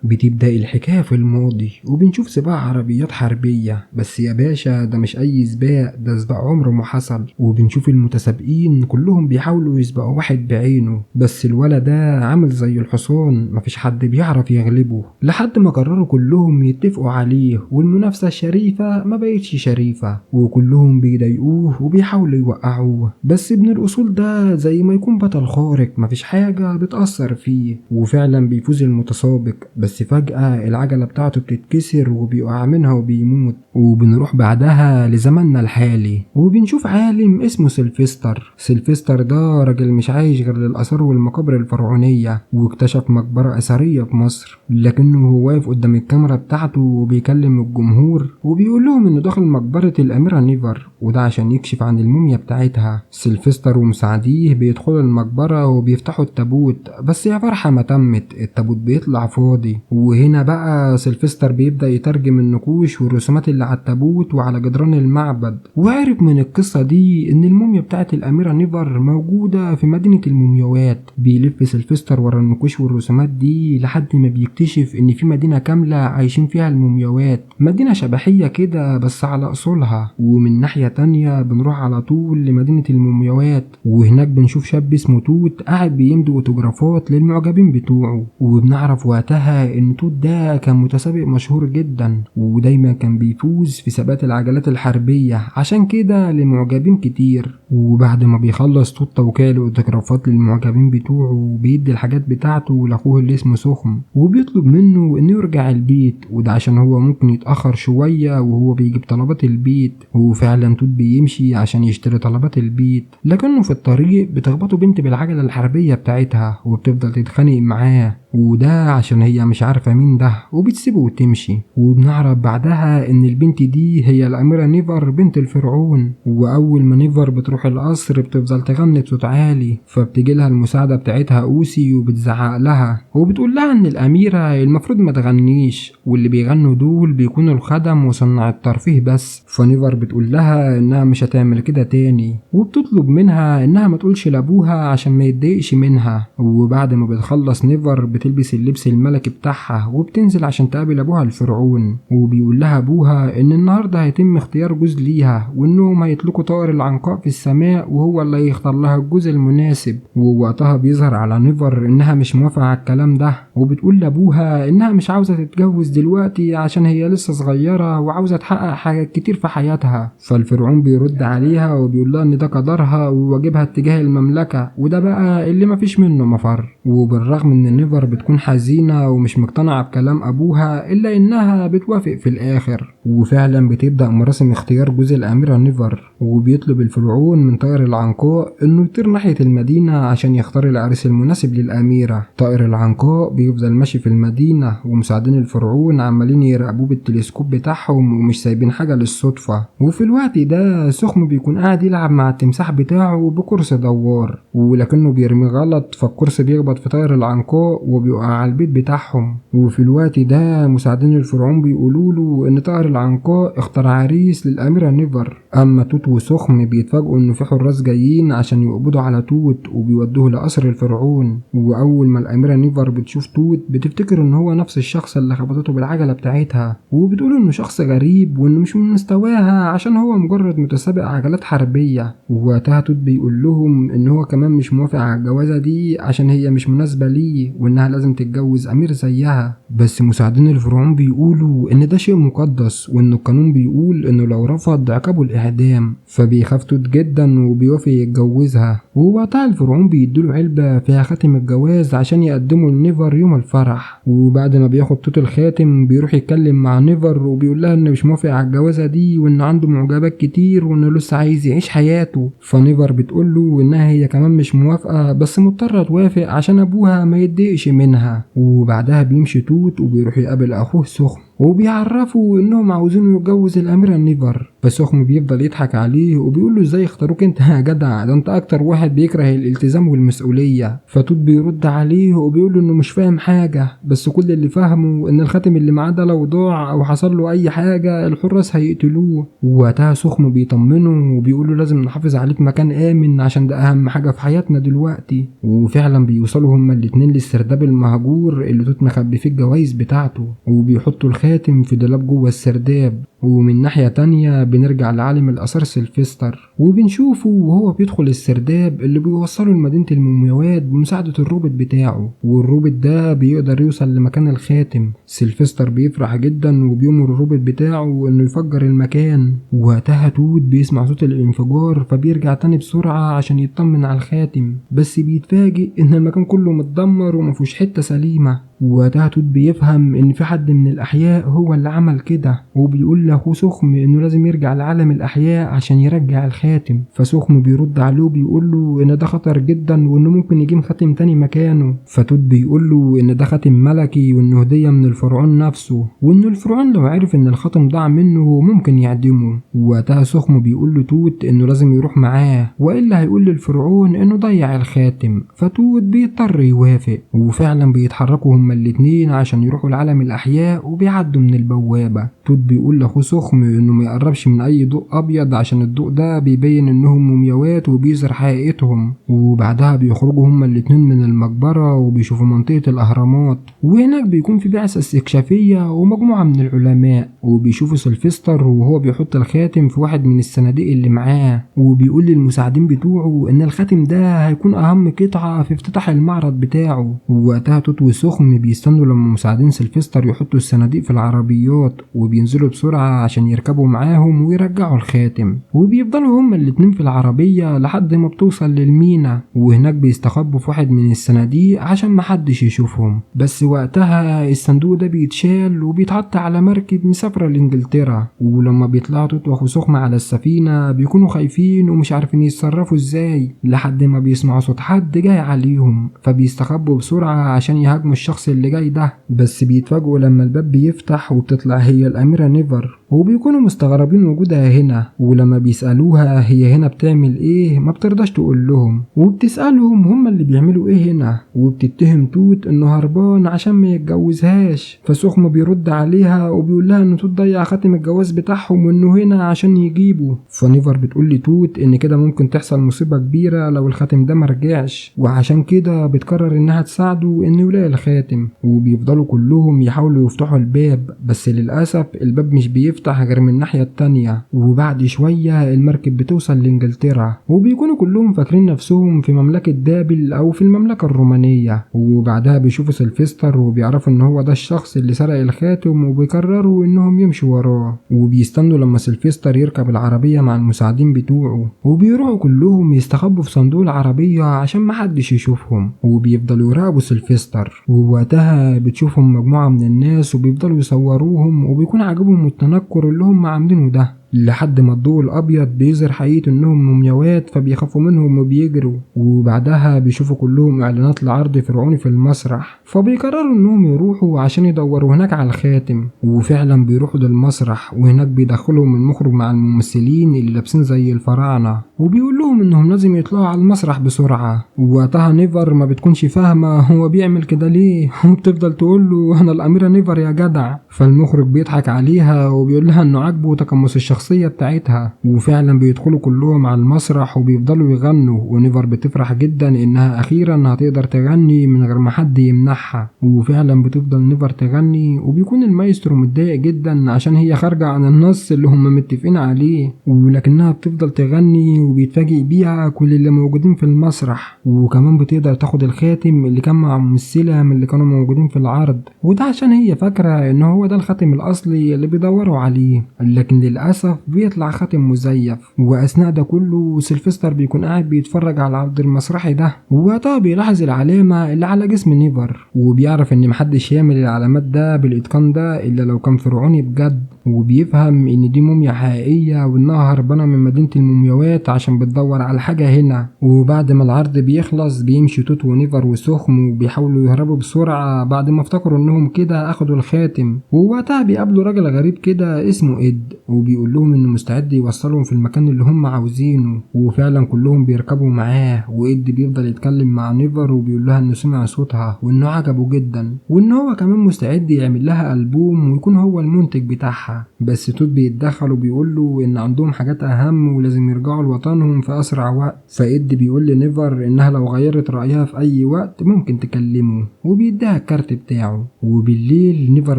بتبدأ الحكاية في الماضي وبنشوف سباق عربيات حربية، بس يا باشا ده مش أي سباق، ده سباق عمره ما حصل. وبنشوف المتسابقين كلهم بيحاولوا يسبقوا واحد بعينه، بس الولد ده عامل زي الحصان مفيش حد بيعرف يغلبه، لحد ما قرروا كلهم يتفقوا عليه، والمنافسة الشريفة ما بقتش شريفة وكلهم بيضايقوه وبيحاولوا يوقعوه. بس ابن الأصول ده زي ما يكون بطل خارق، مفيش حاجة بتأثر فيه، وفعلا بيفوز المتسابق. بس فجأة العجلة بتاعته بتتكسر وبيقع منها وبيموت. وبنروح بعدها لزماننا الحالي وبنشوف عالم اسمه سيلفستر. سيلفستر ده راجل مش عايش غير للآثار والمقابر الفرعونية، واكتشف مقبرة أثرية في مصر، لكنه هو واقف قدام الكاميرا بتاعته وبيكلم الجمهور وبيقول لهم انه داخل مقبرة الأميرة نيفر، وده عشان يكشف عن الموميا بتاعتها. سيلفستر ومساعديه بيدخلوا المقبرة وبيفتحوا التابوت، بس يا فرحة ما تمت، التابوت بيطلع فاضي. وهنا بقى سيلفستر بيبدأ يترجم النقوش والرسومات اللي على التابوت وعلى جدران المعبد، وعرف من القصة دي ان الموميا بتاعت الأميرة نيفر موجودة في مدينة المومياوات. بيلف سيلفستر ورا النقوش والرسومات دي لحد ما بيكتشف ان في مدينة كاملة عايشين فيها المومياوات، مدينة شبحية كده بس على أصولها. ومن ناحية تانية بنروح على طول لمدينة المومياوات، وهناك بنشوف شاب اسمه توت قاعد بيمضي اوتوجرافات للمعجبين بتوعه. وبنعرف وقتها ان توت ده كان متسابق مشهور جدا، ودايما كان بيفوز في سباقات العجلات الحربية، عشان كده لمعجبين كتير. وبعد ما بيخلص توت توقيع الاوتوجرافات للمعجبين بتوعه بيدي الحاجات بتاعته لاخوه اللي اسمه سخم، وبيطلب منه انه يرجع البيت، وده عشان هو ممكن يتأخر شوية وهو بيجيب طلبات البيت. وفعلا توت بيمشي عشان يشتري طلبات البيت، لكنه في الطريق بتخبطه بنت بالعجلة الحربية بتاعتها وبتفضل تتخانق معاه، وده عشان هي مش عارفة مين ده وبتسيبه وتمشي. وبنعرف بعدها ان البنت دي هي الأميرة نيفر بنت الفرعون. واول ما نيفر بتروح القصر بتفضل تغني بصوت عالي، فبتجيلها المساعدة بتاعتها اوسي وبتزعق لها وبتقول لها ان الأميرة المفروض ما تغنيش، واللي بيغنوا دول بيكونوا الخدم وصناع الترفيه بس. فنيفر بتقول لها انها مش هتعمل كده تاني، وبتطلب منها انها ما تقولش لابوها عشان ما يتضايقش منها. وبعد ما بتخلص نيفر بتلبس اللبس الملكي بتاعها وبتنزل عشان تقابل ابوها الفرعون، وبيقول لها ابوها ان النهارده هيتم اختيار جوز ليها، وانهم هيطلقوا طائر العنقاء في السماء وهو اللي هيختار لها الجوز المناسب. ووقتها بيظهر على نيفر انها مش موافقه على الكلام ده، وبتقول لابوها انها مش عاوزه تتجوز دلوقتي عشان هي لسه صغيره وعاوزه تحقق حاجات كتير في حياتها. فالفرعون بيرد عليها وبيقول لها ان ده قدرها وواجبها اتجاه المملكه، وده بقى اللي مفيش منه مفر. وبالرغم ان نيفر بتكون حزينه ومش مقتنعه بكلام ابوها، الا انها بتوافق في الاخر. وفعلا بتبدا مراسم اختيار جوز الاميره نيفر، وبيطلب الفرعون من طائر العنقاء انه يطير ناحيه المدينه عشان يختار العريس المناسب للاميره. طائر العنقاء بيفضل ماشي في المدينه، ومساعدين الفرعون عمالين يراقبوه بالتلسكوب بتاعهم ومش سايبين حاجه للصدفه. وفي الوقت ده سخم بيكون قاعد يلعب مع التمساح بتاعه بكرسي دوار، ولكنه بيرمي غلط فالكرسي بيخبط في طائر العنقاء وبيقع على البيت بتاعهم. وفي الوقت ده مساعدين الفرعون بيقولوا له ان طائر العنقاء اختار عريس للاميره نيفر. اما توت وسخم بيتفاجئوا انه في حراس جايين عشان يقبضوا على توت وبيودوه لقصر الفرعون. واول ما الاميره نيفر بتشوف توت بتفتكر ان هو نفس الشخص اللي خبطته بالعجله بتاعتها، وبتقول انه شخص غريب وانه مش من مستواها عشان هو مجرد متسابق عجلات حربيه. ووقتها توت بيقول لهم ان هو كمان مش موافق على الجوازه دي عشان هي مش مناسبه ليه، وانها لازم تتجوز امير زيها. بس مساعدين الفرعون بيقولوا ان ده شيء مقدس، وان القانون بيقول انه لو رفض عقابه الاعدام. فبيخاف توت جدا وبيوافق يتجوزها. ووقتها الفرعون بيدوله علبه فيها خاتم الجواز عشان يقدمه لنيفر يوم الفرح. وبعد ما بياخد توت الخاتم بيروح يتكلم مع نيفر وبيقول لها انه مش موافق على الجوازه دي، وان عنده معجبات كتير وانه لسه عايز يعيش حياته. فنيفر بتقول له انها هي كمان مش موافقه بس مضطره توافق عشان ابوها ما يتضايقش منها. وبعدها بيمشي توت وبيروح يقابل اخوه سخم، وبيعرفوا انهم عاوزينه يتجوز الاميرة نيفر. فسخم بيفضل يضحك عليه وبيقول له ازاي اختاروك انت يا جدع، ده انت اكتر واحد بيكره الالتزام والمسؤولية. فتوت بيرد عليه وبيقول له انه مش فاهم حاجة، بس كل اللي فاهمه ان الخاتم اللي معاه ده لو ضاع او حصل له اي حاجة الحراس هيقتلوه. ووقتها سخم بيطمنه وبيقول له لازم نحافظ عليه في مكان امن عشان ده اهم حاجة في حياتنا دلوقتي. وفعلا بيوصلوا هما الاتنين للسرداب المهجور اللي توت مخبي فيه الجوايز بتاعته، وبيحطوا الخاتم في دولاب جوه السرداب. ومن ناحية تانية بنرجع لعالم الآثار سيلفستر وبنشوفه وهو بيدخل السرداب اللي بيوصله لمدينة المومياوات بمساعدة الروبوت بتاعه، والروبوت ده بيقدر يوصل لمكان الخاتم. سيلفستر بيفرح جدا وبيأمر الروبوت بتاعه انه يفجر المكان. وقتها توت بيسمع صوت الانفجار فبيرجع تاني بسرعة عشان يطمن على الخاتم، بس بيتفاجئ ان المكان كله متدمر ومفيهوش حتة سليمة. وقتها توت بيفهم ان في حد من الاحياء هو اللي عمل كده، وبيقول لاخوه سخم انه لازم يرجع لعالم الاحياء عشان يرجع الخاتم. فسخم بيرد عليه وبيقول له ان ده خطر جدا وانه ممكن يجيب خاتم تاني مكانه. فتوت بيقول له ان ده خاتم ملكي وانه هدية من الفرعون نفسه، وانه الفرعون لو عرف ان الخاتم ضاع منه ممكن يعدمه. وقتها سخم بيقول له توت انه لازم يروح معاه والا هيقول للفرعون انه ضيع الخاتم. فتوت بيضطر يوافق، وفعلا بيتحركوا هما الاتنين عشان يروحوا لعالم الاحياء وبيعدوا من البوابة. توت بيقول لاخوه سخم انه ما يقربش من اي ضوء ابيض عشان الضوء ده بيبين انهم مومياوات وبيظهر حقيقتهم. وبعدها بيخرجوا هما الاتنين من المقبرة وبيشوفوا منطقة الاهرامات، وهناك بيكون في بعثة استكشافية ومجموعة من العلماء، وبيشوفوا سيلفستر وهو بيحط الخاتم في واحد من الصناديق اللي معاه، وبيقول للمساعدين بتوعه ان الخاتم ده هيكون اهم قطعة في افتتاح المعرض بتاعه. ووقتها توت وسخم بيستنوا لما مساعدين سيلفستر يحطوا الصناديق في العربيات، وبينزلوا بسرعة عشان يركبوا معاهم ويرجعوا الخاتم. وبيفضلوا هما الاتنين في العربية لحد ما بتوصل للمينا، وهناك بيستخبوا في واحد من الصناديق عشان محدش يشوفهم. بس وقتها الصندوق ده بيتشال وبيتحط على مركب مسافرة لإنجلترا. ولما بيطلعوا توت واخو سخم على السفينة بيكونوا خايفين ومش عارفين يتصرفوا ازاي، لحد ما بيسمعوا صوت حد جاي عليهم فبيستخبوا بسرعة عشان يهاجموا الشخص اللي جاي ده. بس بيتفاجئوا لما الباب بيفتح وبتطلع هي الأميرة نيفر، وبيكونوا مستغربين وجودها هنا. ولما بيسألوها هي هنا بتعمل ايه ما بترضاش تقول لهم، وبتسألهم هما اللي بيعملوا ايه هنا، وبتتهم توت انه هربان عشان ما يتجوزهاش. فسخم بيرد عليها وبيقول لها ان توت ضيع خاتم الجواز بتاعهم وانه هنا عشان يجيبه. فنيفر بتقول لتوت ان كده ممكن تحصل مصيبة كبيرة لو الخاتم ده مرجعش، وعشان كده بتقرر انها تساعده انه يلاقي الخاتم. وبيفضلوا كلهم يحاولوا يفتحوا الباب، بس للأسف الباب مش بيفتح غير من الناحية التانية. وبعد شوية المركب بتوصل لإنجلترا، وبيكونوا كلهم فاكرين نفسهم في مملكة بابل أو في المملكة الرومانية. وبعدها بيشوفوا سيلفستر وبيعرفوا إن هو ده الشخص اللي سرق الخاتم، وبيقرروا إنهم يمشوا وراه. وبيستنوا لما سيلفستر يركب العربية مع المساعدين بتوعه، وبيروحوا كلهم يستخبوا في صندوق العربية عشان محدش يشوفهم. وبيفضلوا يراقبوا سيلفستر، ووقتها بتشوفهم مجموعة من الناس وبيفضلوا يصوروهم، وبيكون عاجبهم التنكر اللي هم عاملينه ده، لحد ما الضوء الابيض بيظهر حقيقة انهم مومياوات فبيخافوا منهم وبيجروا. وبعدها بيشوفوا كلهم اعلانات لعرض فرعوني في المسرح، فبيقرروا انهم يروحوا عشان يدوروا هناك على الخاتم. وفعلا بيروحوا للمسرح، وهناك بيدخلهم المخرج مع الممثلين اللي لابسين زي الفراعنة، وبيقول لهم انهم لازم يطلعوا على المسرح بسرعة. ووقتها نيفر ما بتكونش فاهمة هو بيعمل كده ليه، وبتفضل تقول له انا الاميرة نيفر يا جدع. فالمخرج بيضحك عليها وبيقول لها انه عاجبه تقمص الشخصية بتاعتها. وفعلا بيدخلوا كلهم على المسرح وبيفضلوا يغنوا، ونيفر بتفرح جدا انها اخيرا هتقدر تغني من غير ما حد يمنعها. وفعلا بتفضل نيفر تغني، وبيكون المايسترو متضايق جدا عشان هي خارجة عن النص اللي هم متفقين عليه، ولكنها بتفضل تغني وبيتفاجئ بيها كل اللي موجودين في المسرح. وكمان بتقدر تاخد الخاتم اللي كان مع ممثلة من اللي كانوا موجودين في العرض، وده عشان هي فاكرة ان هو ده الخاتم الاصلي اللي بيدوروا عليه. لكن للأسف للأسف بيطلع خاتم مزيف. وأثناء ده كله سيلفستر بيكون قاعد بيتفرج على العرض المسرحي ده، ووقتها بيلاحظ العلامة اللي على جسم نيفر، وبيعرف إن محدش يعمل العلامات ده بالإتقان ده إلا لو كان فرعوني بجد، وبيفهم إن دي موميا حقيقية وإنها هربانة من مدينة المومياوات عشان بتدور على حاجة هنا. وبعد ما العرض بيخلص بيمشي توت ونيفر وسخم وبيحاولوا يهربوا بسرعة بعد ما افتكروا إنهم كده أخدوا الخاتم. ووقتها بيقابلوا راجل غريب كده اسمه إد، وبيقول لهم إنه مستعد يوصلهم في المكان اللي هم عاوزينه، وفعلا كلهم بيركبوا معاه. وإد بيفضل يتكلم مع نيفر وبيقول لها إنه سمع صوتها وإنه عجبه جدا، وإن هو كمان مستعد يعمل لها ألبوم ويكون هو المنتج بتاعها. بس توت بيتدخل وبيقول له إن عندهم حاجات أهم ولازم يرجعوا لوطنهم في أسرع وقت. فإد بيقول لنيفر إنها لو غيرت رأيها في أي وقت ممكن تكلمه، وبيديها الكارت بتاعه. وبالليل نيفر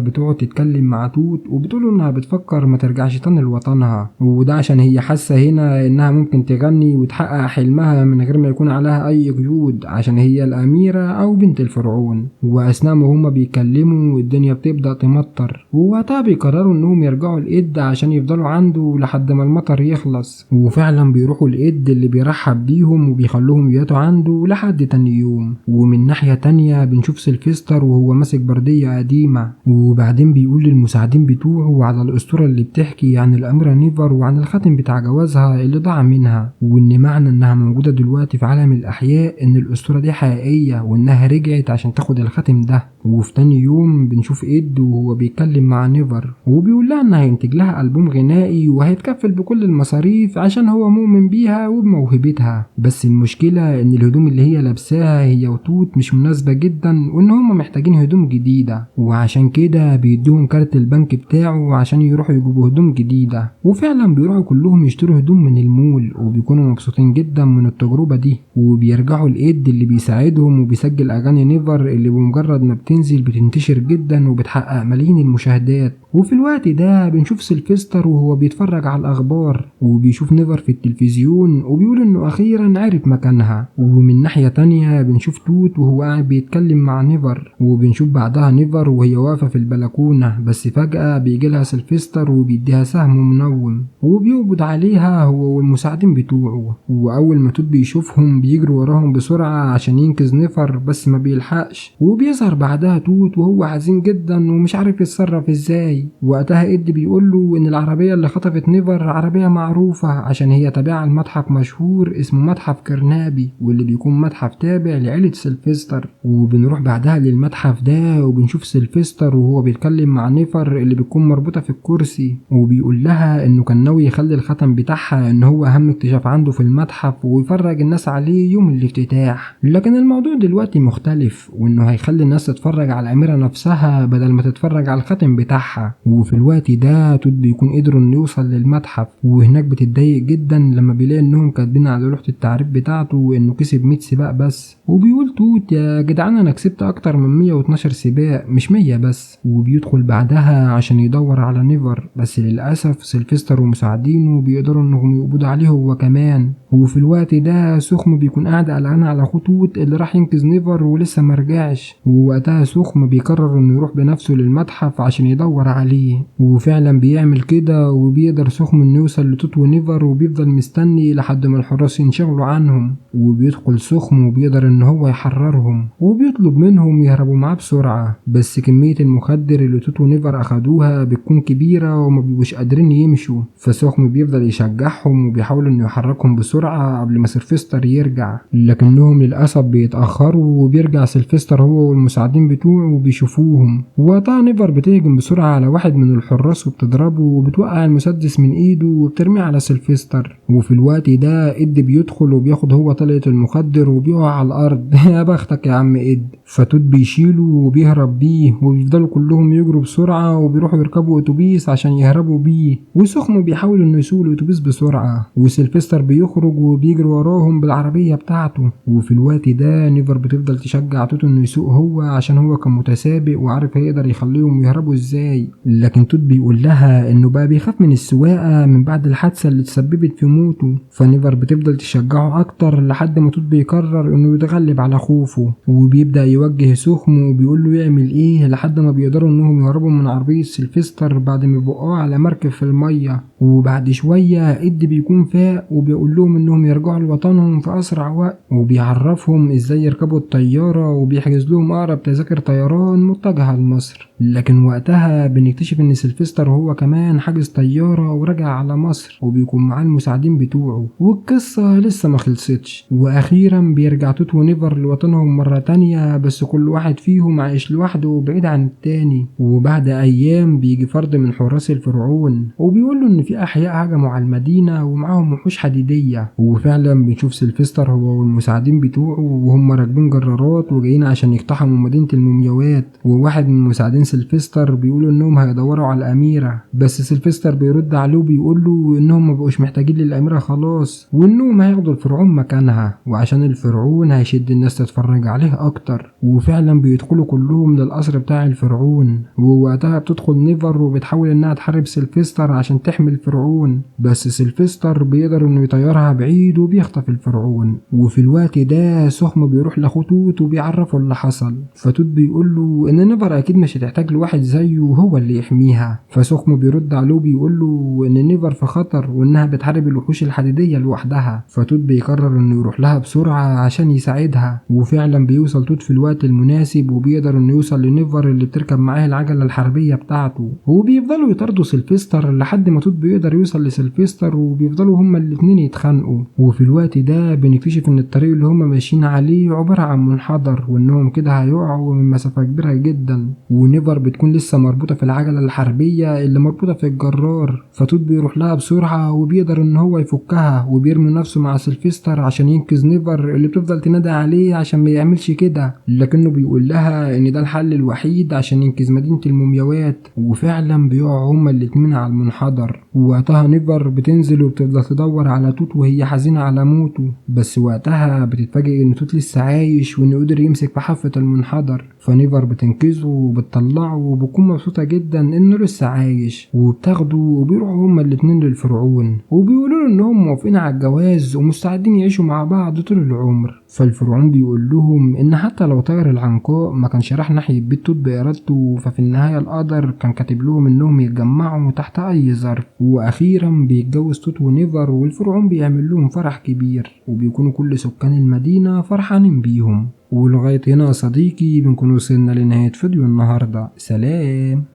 بتقعد تتكلم مع توت وبتقوله إنها بتفكر ما ترجعش تاني لوطنها، وده عشان هي حاسة هنا إنها ممكن تغني وتحقق حلمها من غير ما يكون عليها أي قيود، عشان هي الأميرة أو بنت الفرعون. وأثناء ما هما بيتكلموا الدنيا بتبدأ تمطر، ووقتها بيقرروا إنهم يرجعوا لإد عشان يفضلوا عنده لحد ما المطر يخلص. وفعلا بيروحوا لإد اللي بيرحب بيهم وبيخلوهم يباتوا عنده لحد تاني يوم. ومن ناحية تانية بنشوف سيلفستر وهو ماسك بردية قديمة، وبعدين بيقول للمساعدين بتوعه على الأسطورة اللي بتحكي عن الأميرة نيفر وعن الخاتم بتاع جوازها اللي ضاع منها، وإن معنى إنها موجودة دلوقتي في عالم الأحياء إن الأسطورة دي حقيقية وإنها رجعت عشان تاخد الخاتم ده. وفي تاني يوم بنشوف إد وهو بيتكلم مع نيفر وبيقول لها إن هينتج لها ألبوم غنائي وهيتكفل بكل المصاريف عشان هو مؤمن بيها وبموهبتها. بس المشكلة إن الهدوم اللي هي لابساها هي وتوت مش مناسبة جدا، وإن هما محتاجين هدوم جديدة، وعشان كده بيدوهم كارت البنك بتاعه عشان يروحوا يجيبوا هدوم جديدة. وفعلا بيروحوا كلهم يشتروا هدوم من المول وبيكونوا مبسوطين جدا من التجربة دي. وبيرجعوا لإد اللي بيساعدهم وبيسجل أغاني نيفر اللي بمجرد ما بتنزل بتنتشر جدا وبتحقق ملايين المشاهدات. وفي الوقت ده بنشوف سيلفستر وهو بيتفرج على الأخبار وبيشوف نيفر في التلفزيون وبيقول إنه أخيرا عرف مكانها. ومن ناحية تانية بنشوف توت وهو قاعد بيتكلم مع نيفر، وبنشوف بعدها نيفر وهي واقفة في البلكونة، بس فجأة بيجيلها سيلفستر وبيديها سهم منوم وبيقبض عليها هو والمساعدين بتوعه. وأول ما توت بيشوفهم بيجري وراهم بسرعة عشان ينقذ نيفر بس ما بيلحقش. وبيظهر بعدها توت وهو حزين جدا ومش عارف يتصرف ازاي. وقتها إد بيقول له إن العربية اللي خطفت نيفر عربية معروفة عشان هي تابعة لمتحف مشهور اسمه متحف كرنابي، واللي بيكون متحف تابع لعيلة سيلفستر. وبنروح بعدها للمتحف ده وبنشوف سيلفستر وهو بيتكلم مع نيفر اللي بتكون مربوطة في الكرسي، وبيقول لها إنه كان ناوي يخلي الختم بتاعها إن هو أهم اكتشاف عنده في المتحف ويفرج الناس عليه يوم الافتتاح. لكن الموضوع دلوقتي مختلف، وإنه هيخلي الناس تتفرج على الأميرة نفسها بدل ما تتفرج على الختم بتاعها. وفي الوقت ده توت بيكون قدروا انه يوصل للمتحف، وهناك بتتضايق جدا لما بيلاقي انهم كاتبين على لوحة التعريف بتاعته انه كسب 100 سباق بس. وبيقول توت يا جدعان انا كسبت اكتر من 112 سباق مش 100 بس. وبيدخل بعدها عشان يدور على نيفر، بس للاسف سيلفستر ومساعدينه بيقدروا انهم يقبضوا عليه هو كمان. وفي الوقت ده سخم بيكون قاعد قلقان على توت اللي راح ينقذ نيفر ولسه مرجعش. ووقتها سخم بيقرر انه يروح بنفسه للمتحف عشان يدور عليه، وفعلا بيعمل كده وبيقدر سخم انه يوصل لتوت ونيفر وبيفضل مستني لحد ما الحراس ينشغلوا عنهم. وبيدخل سخم وبيقدر ان هو يحررهم وبيطلب منهم يهربوا معاه بسرعة، بس كمية المخدر اللي توت ونيفر اخدوها بتكون كبيرة وما بيبقوش قادرين يمشوا. فسخم بيفضل يشجعهم وبيحاول انه يحركهم بسرعة قبل ما سيلفستر يرجع، لكنهم للأسف بيتأخروا وبيرجع سيلفستر هو والمساعدين بتوعه وبيشوفوهم. وقتها نيفر بتهجم بسرعة على واحد من الحراس وبتضربه وبتوقع المسدس من ايده وبترميه على سيلفستر. وفي الوقت ده إد بيدخل وبياخد هو طلقة المخدر وبيقع على الأرض يا بختك يا عم إد. فتوت بيشيله وبيهرب بيه، وبيفضلوا كلهم يجروا بسرعة وبيروحوا يركبوا أتوبيس عشان يهربوا بيه. وسخم بيحاول إنه يسوق الأتوبيس بسرعة، وسيلفستر بيخرج وبيجري وراهم بالعربية بتاعته. وفي الوقت ده نيفر بتفضل تشجع توت إنه يسوق هو عشان هو كان متسابق وعارف هيقدر يخليهم يهربوا إزاي. لكن توت بيقول لها انه بقى بيخاف من السواقة من بعد الحادثة اللي تسببت في موته. فنيفر بتفضل تشجعه اكتر لحد ما توت بيقرر انه يتغلب على خوفه، وبيبدأ يوجه سخمه وبيقول له يعمل ايه لحد ما بيقدروا انهم يهربوا من عربية سيلفستر بعد ما بيبقوا على مركب في المية. وبعد شوية إد بيكون فاق وبيقول لهم انهم يرجعوا لوطنهم في اسرع وقت، وبيعرفهم ازاي يركبوا الطيارة وبيحجز لهم اقرب تذاكر طيران متجهة لمصر. لكن وقتها بنكتشف ان سيلفستر هو كمان حاجز طيارة ورجع على مصر وبيكون معاه المساعدين بتوعه، والقصة لسه ما خلصتش. واخيرا بيرجع توت ونيفر لوطنهم مرة تانية، بس كل واحد فيهم عايش لوحده بعيد عن التاني. وبعد ايام بيجي فرد من حراس الفرعون وبيقول له ان في احياء هجموا على المدينة ومعاهم وحوش حديدية. وفعلا بنشوف سيلفستر هو والمساعدين بتوعه وهم راكبين جرارات وجايين عشان يقتحموا مدينة المومياوات. وواحد من مساعدين سيلفستر بيقولوا انهم هيدوروا على الاميرة، بس سيلفستر بيرد عليه وبيقول له انهم ما بقوش محتاجين للاميرة خلاص، وانهم هياخدوا الفرعون مكانها، وعشان الفرعون هيشد الناس تتفرج عليه اكتر. وفعلا بيدخلوا كلهم للقصر بتاع الفرعون، ووقتها بتدخل نيفر وبتحاول انها تحارب سيلفستر عشان تحمي الفرعون، بس سيلفستر بيقدر انه يطيرها بعيد وبيخطف الفرعون. وفي الوقت ده سخم بيروح لاخوه توت وبيعرفه اللي حصل. فتوت بيقول له ان نيفر اكيد مش هتحتاج لواحد زيه هو اللي يحميها. فسخم بيرد عليه وبيقول له ان نيفر في خطر وانها بتحارب الوحوش الحديديه لوحدها. فتوت بيقرر انه يروح لها بسرعه عشان يساعدها، وفعلا بيوصل توت في الوقت المناسب وبيقدر انه يوصل لنيفر اللي بتركب معاه العجله الحربيه بتاعته. وبيفضلوا يطاردوا سيلفستر لحد ما توت بيقدر يوصل لسيلفستر، وبيفضلوا هما الاتنين يتخانقوا. وفي الوقت ده بنكتشف ان الطريق اللي هما ماشيين عليه عباره عن منحدر، وانهم كده هيقعوا من مسافه كبيره جدا. ونيفر بتكون لسه مربوطه في العجله الحربيه اللي مربوطه في الجرار. فتوت بيروح لها بسرعه وبيقدر ان هو يفكها، وبيرمي نفسه مع سيلفستر عشان ينقذ نيفر اللي بتفضل تنادى عليه عشان ما يعملش كده، لكنه بيقول لها ان ده الحل الوحيد عشان ينقذ مدينه المومياوات. وفعلا بيقعوا هما الاتنين على المنحدر. ووقتها نيفر بتنزل وبتفضل تدور على توت وهي حزينه على موته، بس وقتها بتتفاجئ ان توت لسه عايش وانه قدر يمسك في حافه المنحدر. فنيفر بتنقذه وبتطلعه وبتكون مبسوطه جدا انه لسه عايش، وبتاخده وبيروحوا هما الاتنين للفرعون وبيقولوا له انهم موافقين على الجواز ومستعدين يعيشوا مع بعض طول العمر. فالفرعون بيقول لهم ان حتى لو طائر العنقاء ما كانش راح ناحيه بيت توت بارادته، ففي النهايه القدر كان كاتب لهم انهم يتجمعوا تحت اي ظرف. واخيرا بيتجوز توت ونيفر، والفرعون بيعمل لهم فرح كبير وبيكونوا كل سكان المدينه فرحانين بيهم. ولغايه هنا يا صديقي بنكون وصلنا لنهايه فيديو النهارده. سلام.